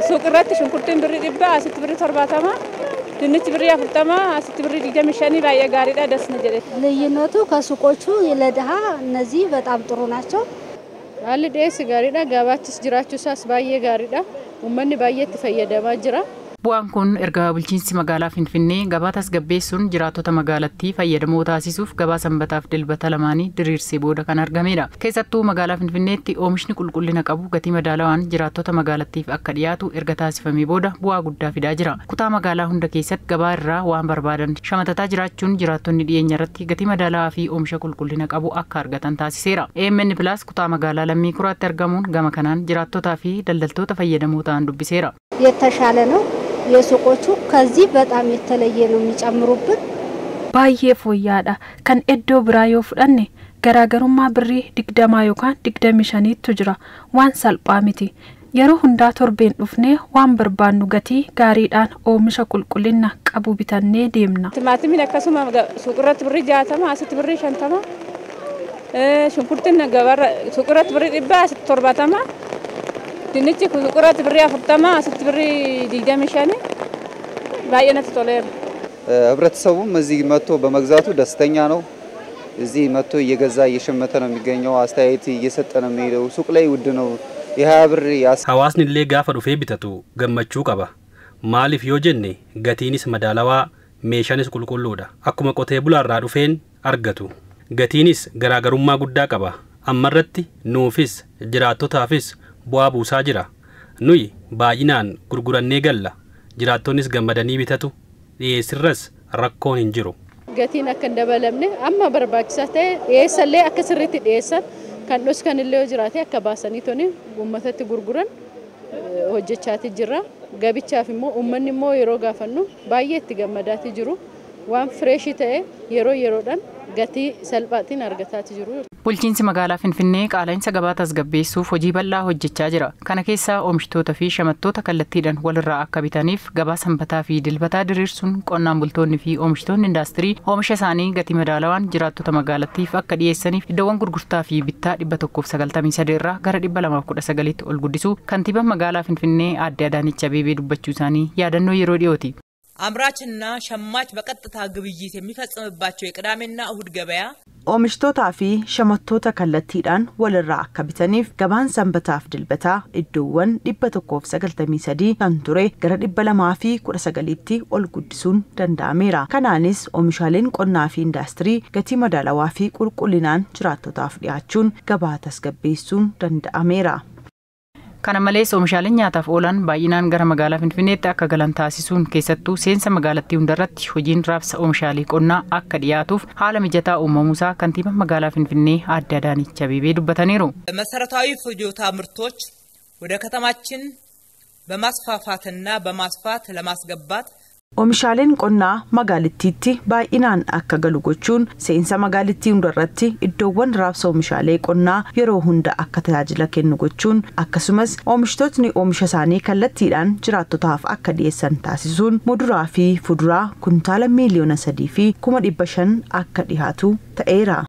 Suuq irratti shunkurtiin birrii 100 asitti birrii 70 dinnichi birrii 40 asitti birrii 25 baay'ee gaariidha ደስ ነጀለ ልዩነቱ ከሱቆቹ ለደሃ እነዚህ በጣም ጥሩ ናቸው አለ ደስ ጋሪዳ ጋባችስ ጅራቹሳስ ባየ ጋሪዳ ኡመኒ ባየት ፈየደማ ጅራ Bu'aan kun erga bulchiinsi magaalaa Finfinnee gabaa tasgabbeessuun jiraattota magaalattii fayyadamoo taasisuuf gabaa sanbataaf dilbata lamaanii diriirsee booda kan argamedha. Keessattuu magaalaa Finfinneetti oomishni qulqullina qabu gatii madaalawaan jiraattota magaalattiif akka dhiyaatu erga taasifamee booda bu'aa guddaa fidaa jira. Kutaa magaalaa hunda keessatti gabaa irraa waan barbaadan shamatataa jiraachuun jiraattonni dhiyeenya irratti gatii madaalawaa fi oomisha qulqullina qabu akka argatan taasiseera. AMN Plus kutaa magaalaa Lammii Kuraatti argamuun gama kanaan jiraattotaa fi daldaltoota fayyadamoo ta'an dubbiseera. የተሻለ ነው የሱቆቹ ከዚህ በጣም የተለየ ነው የሚጨምሩብን ባየ ፎያዳ ከን ኤዶ ብራዮ ፍዳኔ ገራገሩማ ብሪ ድግደማ ዮካን ድግደሚሻኒ ትጅራ ዋን ሳልጳሚቲ የሮ ሁንዳ ቶርቤን ዱፍኔ ዋን በርባኑ ገቲ ጋሪዳን ኦምሻ ቁልቁልና ቀቡ ቢታኔ ዴምና ቲማቲም ለከሱማ ሱቁረት ብሪ ጃተማ አስት ብሪ ሸንተማ ሽንኩርትና ገባራ ሱቁረት ብሪ 170 dinnichi ቁራት ብሪ 40 አስት ብሪ ዲግደሚሻኒ ባየነት ቶለር ህብረተሰቡም እዚህ መጥቶ በመግዛቱ ደስተኛ ነው እዚህ መጥቶ እየገዛ እየሸመተ ነው የሚገኘው አስተያየት እየሰጠ ነው የሚሄደው ሱቅ ላይ ውድ ነው የ20 ብር ሐዋስኒ ለጋፈ ዱፌ ቢተቱ ገመቹ ቀባ ማሊፍ ዮጀኔ ገቲኒስ መዳላዋ ሜሻንስ ቁልቁሉዳ አኩመ ቆቴ ቡላራ ዱፌን አርገቱ ገቲኒስ ገራገሩማ ጉዳ ቀባ አመረቲ ኑፊስ ጅራቶታፊስ bu'aa buusaa jira nuyi baay'inaan gurgurannee galla jiraattonis gammadanii bitatu dhiyeessirras rakkoon hin jiru gatiin akka dabalamne amma barbaachisaa ta'e dhiyeessallee akka sirriitti dhiyeessan kan dhoskanillee jiraate akka baasanii toni uummatatti gurguran hojjechaati jira gabichaaf immoo uummanni immoo yeroo gaafannu baay'ee itti gammadaati jiru waan fresh ta'e yeroodhaan gatii salphaatiin argataati jiru. Bulchiinsi magaalaa Finfinnee qaala'insa gabaa tasgabbeessuuf hojii bal'aa hojjechaa jira. Kana keessaa oomishtoota fi shamattoota kallattiidhaan walirraa akka bitaniif gabaa sanbataa fi dilbataa diriirsuun qonnaan bultoonni fi oomishtoonni indaastirii oomisha isaanii gatii madaalawaan jiraattota magaalattiif akka dhiyeessaniif iddoowwan gurgurtaa fi bittaa 193 irraa gara 219tti ol guddisuu kantiibaan magaalaa Finfinnee aadde Adaanech Abeebee dubbachuu isaanii yaadannoo yeroo dhiyooti. አምራችና ሸማች በቀጥታ ግብይት የሚፈጽምባቸው የቅዳሜና እሁድ ገበያ oomishtoota fi shamattoota kallattiidhaan walirraa akka bitaniif gabaan sanbataaf dilbataa iddoowwan 193 kan ture gara 219tti ol guddisuun danda'ameera. Kanaanis oomishaaleen qonnaa fi indaastirii gatii madaalawaa fi qulqullinaan jiraattotaaf dhiyaachuun gabaa tasgabbeessuun danda'ameera. Kana malees oomishaaleen nyaataaf oolan baay'inaan gara magaalaa Finfinneetti akka galan taasisuun keessattuu seensa magaalattii hundarratti hojiin raabsa oomishaalee qonnaa akka dhiyaatuuf haala mijataa uumamuusaa kantiibaan magaalaa Finfinnee aadde Adaanech Abeebee dubbataniiru. መሰረታዊ ፍጆታ ምርቶች ወደ ከተማችን በማስፋፋትና በማስፋት ለማስገባት oomishaaleen qonnaa magaalittiitti baay'inaan akka galu gochuun seensa magaalittii hundarratti iddoowwan raabsa oomishaalee qonnaa yeroo hunda akka tajaajila kennu gochuun akkasumas oomishtootni oomisha isaanii kallattiidhaan jiraattotaaf akka dhiyeessan taasisuun muduraa fi fuduraa kuntaala miliyoona 3 fi 500,000 akka dhiyaatu ta'eera.